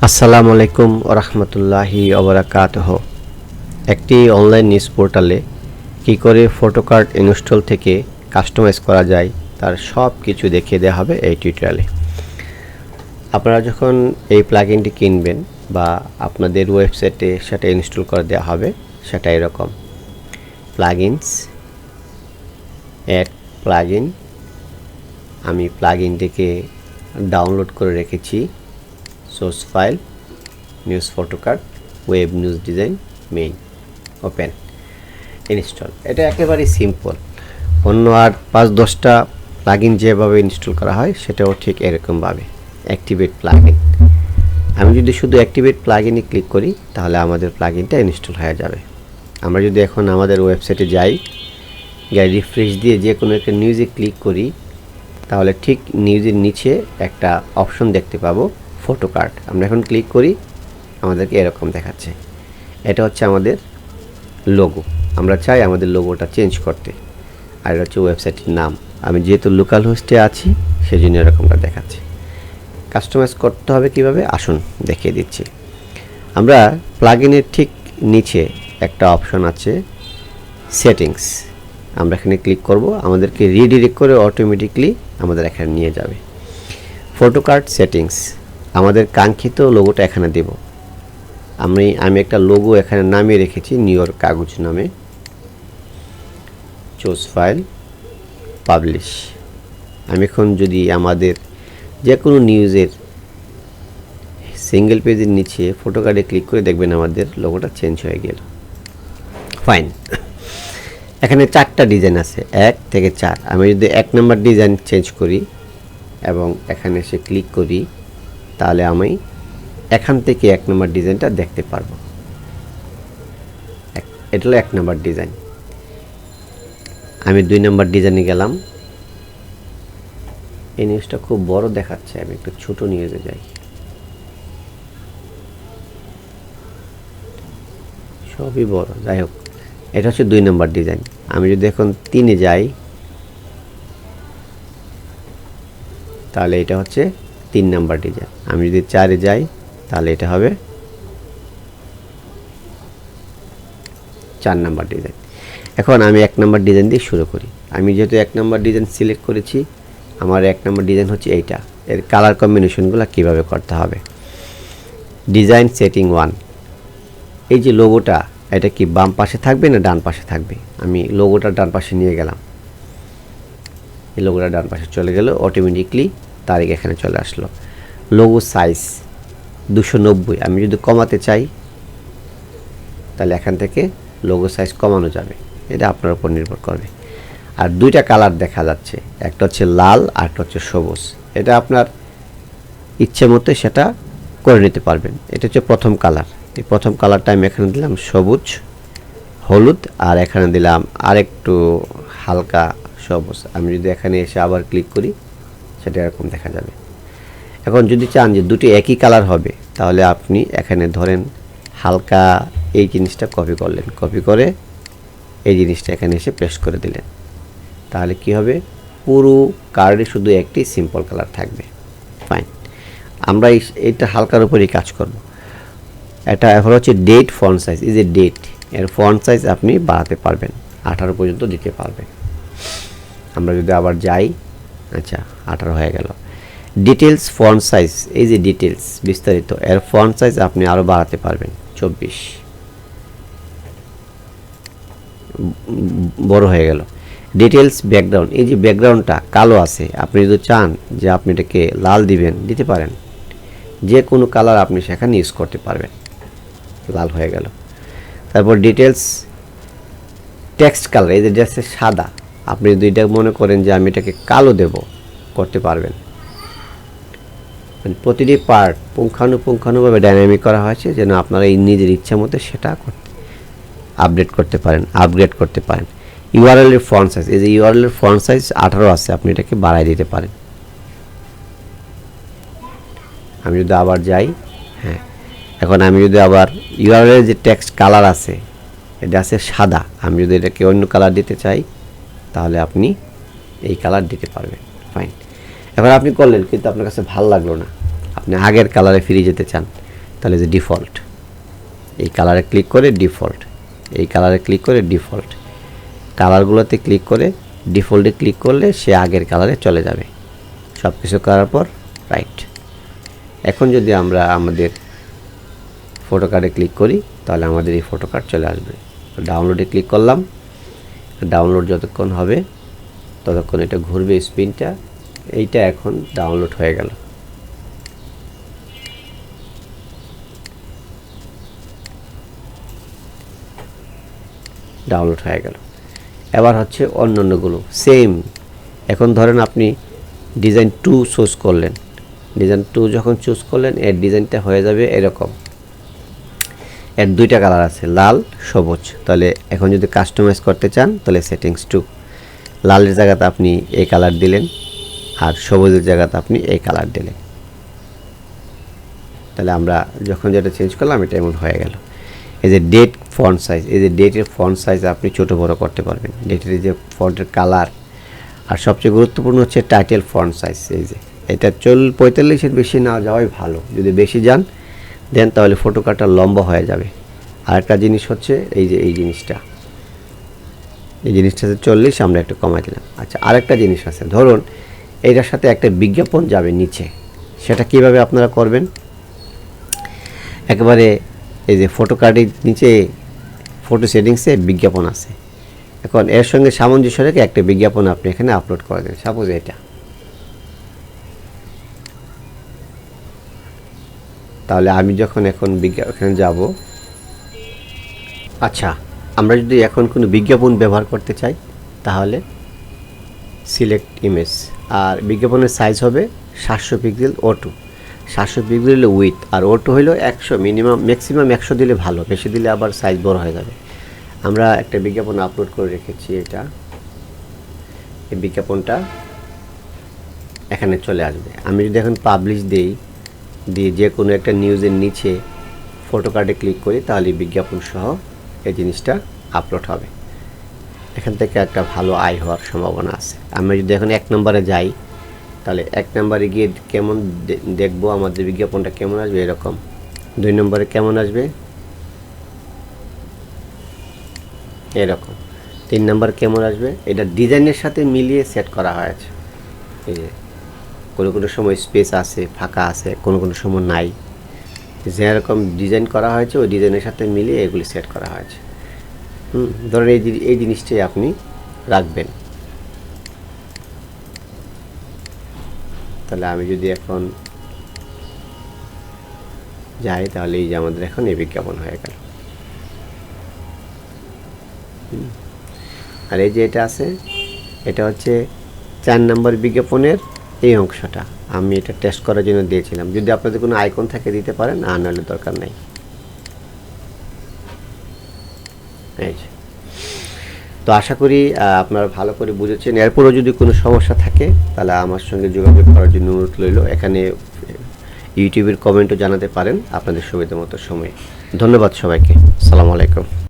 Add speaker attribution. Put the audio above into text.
Speaker 1: আসসালামু আলাইকুম ওয়া রাহমাতুল্লাহি ওয়া বারাকাতুহু। একটি অনলাইন নিউজ পোর্টালে কী করে ফটোকার্ড ইনস্টল থেকে কাস্টমাইজ করা যায় তার সব কিছু দেখিয়ে দেওয়া হবে এই টিউটোরিয়ালে। আপনারা যখন এই প্লাগইনটি কিনবেন বা আপনাদের ওয়েবসাইটে সেটা ইনস্টল করে দেওয়া হবে, সেটা এরকম প্লাগইনস, অ্যাড প্লাগইন। আমি প্লাগইনটিকে ডাউনলোড করে রেখেছি। Source file, news photocard, web news design, main, open, install. এটা একেবারেই সিম্পল। অন্য আর 5-10টা প্লাগইন যেভাবে ইনস্টল করা হয় সেটাও ঠিক এরকমভাবে। অ্যাক্টিভেট প্লাগইন, আমি যদি শুধু অ্যাক্টিভেট প্লাগইনে ক্লিক করি তাহলে আমাদের প্লাগইনটা ইনস্টল হয়ে যাবে। আমরা যদি এখন আমাদের ওয়েবসাইটে যাই, রিফ্রেশ দিয়ে যে কোনো একটা নিউজে ক্লিক করি তাহলে ঠিক নিউজের নিচে একটা অপশন দেখতে পাবো, ফটোকার্ড। আমরা এখন ক্লিক করি, আমাদেরকে এরকম দেখাচ্ছে। এটা হচ্ছে আমাদের লোগো। আমরা চাই আমাদের লোগোটা চেঞ্জ করতে। আর এটা হচ্ছে ওয়েবসাইটের নাম। আমি যেহেতু লোকাল হোস্টে আছি সেজন্য এরকমটা দেখাচ্ছে। কাস্টমাইজ করতে হবে কিভাবে, আসুন দেখিয়ে দিচ্ছি। আমরা প্লাগইনের ঠিক নিচে একটা অপশন আছে, সেটিংস। আমরা এখানে ক্লিক করব, আমাদেরকে রিডিরেক্ট করে অটোমেটিকলি আমাদের এখানে নিয়ে যাবে। ফটোকার্ড সেটিংস, আমাদের কাঙ্ক্ষিত লোগোটা এখানে দেব। আমি একটা লোগো এখানে নামিয়ে রেখেছি নিউ ইয়র্ক কাগজ নামে। Choose file, publish. আমি এখন যদি আমাদের যে কোনো নিউজের সিঙ্গেল পেজের নিচে ফটোকার্ডে ক্লিক করে দেখবেন আমাদের লোগোটা চেঞ্জ হয়ে গেল। ফাইন। এখানে 4টা ডিজাইন আছে, 1 থেকে 4। আমি যদি 1 নম্বর ডিজাইন চেঞ্জ করি এবং এখানে এসে ক্লিক করি তাহলে আমি এখান থেকে 1 নম্বর ডিজাইনটা দেখতে পারবো। এটা হলো 1 নম্বর ডিজাইন। আমি 2 নম্বর ডিজাইনে গেলাম। এই নিউজটা খুব বড় দেখাচ্ছে, আমি একটু ছোট নিউজে যাই। সবই বড়, যাই হোক। এটা হচ্ছে 2 নম্বর ডিজাইন। আমি যদি এখন 3-এ যাই তাহলে এটা হচ্ছে 3 নম্বর ডিজাইন। আমি যদি 4-এ যাই তাহলে এটা হবে 4 নম্বর ডিজাইন। এখন আমি 1 নম্বর ডিজাইন দিয়ে শুরু করি। আমি যেহেতু 1 নম্বর ডিজাইন সিলেক্ট করেছি, আমার 1 নম্বর ডিজাইন হচ্ছে এইটা। এর কালার কম্বিনেশনগুলো কীভাবে করতে হবে। Design setting 1। এই যে লোগোটা, এটা কি বাম পাশে থাকবে না ডান পাশে থাকবে? আমি লোগোটা ডান পাশে নিয়ে গেলাম। এই লোগোটা ডান পাশে চলে গেল, অটোমেটিকলি তারিখ এখানে চলে আসলো। Logo size 290। আমি যদি কমাতে চাই তাহলে এখান থেকে লোগো সাইজ কমানো যাবে, এটা আপনার উপর নির্ভর করবে। আর 2টা কালার দেখা যাচ্ছে, একটা হচ্ছে লাল আর একটা হচ্ছে সবুজ। এটা আপনার ইচ্ছে মতো সেটা করে নিতে পারবেন। এটা হচ্ছে প্রথম কালার। এই প্রথম কালারটা আমি এখানে দিলাম সবুজ, হলুদ, আর এখানে দিলাম আরেকটু হালকা সবুজ। আমি যদি এখানে এসে আবার ক্লিক করি সেটা এরকম দেখা যাবে। এখন যদি চান যে দুটি একই কালার হবে তাহলে আপনি এখানে ধরেন হালকা এই জিনিসটা কপি করলেন, কপি করে এই জিনিসটা এখানে এসে পেস্ট করে দিলেন। তাহলে কি হবে, পুরো কার্ডে শুধু একটি সিম্পল কালার থাকবে। ফাইন। আমরা এইটা হালকার উপরেই কাজ করব। এটা এখন হচ্ছে ডেট ফন্ট সাইজ। এই যে ডেট, এর ফন্ট সাইজ আপনি বাড়াতে পারবেন, 18 পর্যন্ত দিতে পারবেন। আমরা যদি আবার যাই, আচ্ছা 18 হয়ে গেল। ডিটেলস ফন্ট সাইজ, এই যে ডিটেলস বিস্তারিত, এর ফন্ট সাইজ আপনি আরও বাড়াতে পারবেন, 24 বড় হয়ে গেল। ডিটেলস ব্যাকগ্রাউন্ড, এই যে ব্যাকগ্রাউন্ডটা কালো আছে, আপনি যদি চান যে আপনি এটাকে লাল দিবেন, দিতে পারেন। যে কোনো কালার আপনি সেখানে ইউজ করতে পারবেন। লাল হয়ে গেল। তারপর ডিটেলস টেক্সট কালার, এই যে ড্রেসের সাদা, আপনি যদি এটা মনে করেন যে আমি এটাকে কালো দেব, করতে পারবেন। প্রতিটি পার্ট পুঙ্খানুপুঙ্খানুভাবে ডাইনামিক করা হয়েছে যেন আপনারা এই নিজের ইচ্ছা মতো সেটা আপডেট করতে পারেন, আপগ্রেড করতে পারেন। ইউআরএল এর ফন্ট সাইজ, এই যে ইউআরএল এর ফন্ট সাইজ 18 আছে, আপনি এটাকে বাড়াই দিতে পারেন। আমি যদি আবার যাই, হ্যাঁ, এখন আমি যদি আবার ইউআরএল এর যে টেক্সট কালার আছে, এটা আছে সাদা, আমি যদি এটাকে অন্য কালার দিতে চাই তাহলে আপনি এই কালার দিতে পারবেন। ফাইন। এবার আপনি করলেন কিন্তু আপনার কাছে ভালো লাগলো না, আপনি আগের কালারে ফিরে যেতে চান, তাহলে যে ডিফল্ট, এই কালারে ক্লিক করে ডিফল্ট, এই কালারে ক্লিক করে ডিফল্ট, কালারগুলোতে ক্লিক করে ডিফল্টে ক্লিক করলে সে আগের কালারে চলে যাবে। সব কিছু করার পর রাইট। এখন যদি আমরা আমাদের ফটো কার্ডে ক্লিক করি তাহলে আমাদের এই ফটো কার্ড চলে আসবে। ডাউনলোডে ক্লিক করলাম, ডাউনলোড যতক্ষণ হবে ততক্ষণ এটা ঘুরবে স্পিনটা। এইটা এখন ডাউনলোড হয়ে গেল। ডাউনলোড হয়ে গেল। এবার হচ্ছে অন্যান্যগুলো সেম। এখন ধরেন আপনি ডিজাইন 2 চুজ করলেন, ডিজাইন 2 যখন চুজ করলেন এর ডিজাইনটা হয়ে যাবে এরকম। এর 2টা কালার আছে, লাল সবুজ। তাহলে এখন যদি কাস্টমাইজ করতে চান তাহলে সেটিংস 2, লালের জায়গাতে আপনি এই কালার দিলেন আর সবুজের জায়গাতে আপনি এই কালার দিলেন। তাহলে আমরা যখন যেটা চেঞ্জ করলাম এটা এমন হয়ে গেল। এই যে ডেট ফন্ট সাইজ, এই যে ডেটের ফন্ট সাইজ আপনি ছোট বড় করতে পারবেন, ডেটের যে ফন্টের কালার। আর সবচেয়ে গুরুত্বপূর্ণ হচ্ছে টাইটেল ফন্ট সাইজ। এই যে এটা 45-এর বেশি না যাওয়াই ভালো। যদি বেশি যান দেন তাহলে ফটো কার্ডটা লম্বা হয়ে যাবে। আরেকটা জিনিস হচ্ছে এই যে এই জিনিসটা, এই জিনিসটাতে 40, আমরা একটু কমাই দিলাম। আচ্ছা, আরেকটা জিনিস আছে, ধরুন এইটার সাথে একটা বিজ্ঞাপন যাবে নিচে, সেটা কিভাবে আপনারা করবেন? একেবারে এই যে ফটো কার্ডের নিচে ফটো সেটিংসে বিজ্ঞাপন আছে। এখন এর সঙ্গে সামঞ্জস্য রেখে একটা বিজ্ঞাপন আপনি এখানে আপলোড করে দেন। সাপোজ এটা, তাহলে আমি যখন এখন এখানে যাব, আচ্ছা আমরা যদি এখন কোনো বিজ্ঞাপন ব্যবহার করতে চাই তাহলে সিলেক্ট ইমেজ, আর বিজ্ঞাপনের সাইজ হবে 700 পিক্সেল O2, 700 পিক্সেল হলে উইথ, আর O2 হলো 100, মিনিমাম ম্যাক্সিমাম 100 দিলে ভালো, বেশি দিলে আবার সাইজ বড় হয়ে যাবে। আমরা একটা বিজ্ঞাপন আপলোড করে রেখেছি, এটা এই বিজ্ঞাপনটা এখানে চলে আসবে। আমি যদি এখন পাবলিশ দিই, দিয়ে যে কোনো একটা নিউজের নিচে ফটো কার্ডে ক্লিক করি তাহলে বিজ্ঞাপন সহ এই জিনিসটা আপলোড হবে। এখান থেকে একটা ভালো আয় হওয়ার সম্ভাবনা আছে। আমি যদি এখন 1 নম্বরে যাই তাহলে 1 নম্বরে গিয়ে কেমন দেখবো আমাদের বিজ্ঞাপনটা কেমন আসবে এরকম। 2 নম্বরে কেমন আসবে এরকম। 3 নম্বর কেমন আসবে, এটা ডিজাইনের সাথে মিলিয়ে সেট করা হয়েছে। এই যে কোনো সময় স্পেস আছে, ফাঁকা আছে, কোনো সময় নাই। যেরকম ডিজাইন করা হয়েছে ওই ডিজাইনের সাথে মিলিয়ে এগুলি সেট করা হয়েছে। ধরেন এই জিনিসটাই আপনি রাখবেন। তাহলে আমি যদি এখন যাই তাহলে এই যে আমাদের এখন এই বিজ্ঞাপন হয়ে গেল। আর এই যে এটা আছে, এটা হচ্ছে 4 নম্বর বিজ্ঞাপনের এই অংশটা। আমি এটা টেস্ট করার জন্য দিয়েছিলাম। যদি আপনাদের কোনো আইকন থাকে দিতে পারেন, আর নাহলে দরকার নেই। এই যে, তো আশা করি আপনারা ভালো করে বুঝেছেন। এরপরও যদি কোনো সমস্যা থাকে তাহলে আমার সঙ্গে যোগাযোগ করার জন্য অনুরোধ রইল। এখানে ইউটিউবের কমেন্টও জানাতে পারেন আপনাদের সুবিধা মতো সময়ে। ধন্যবাদ সবাইকে। আসসালামু আলাইকুম।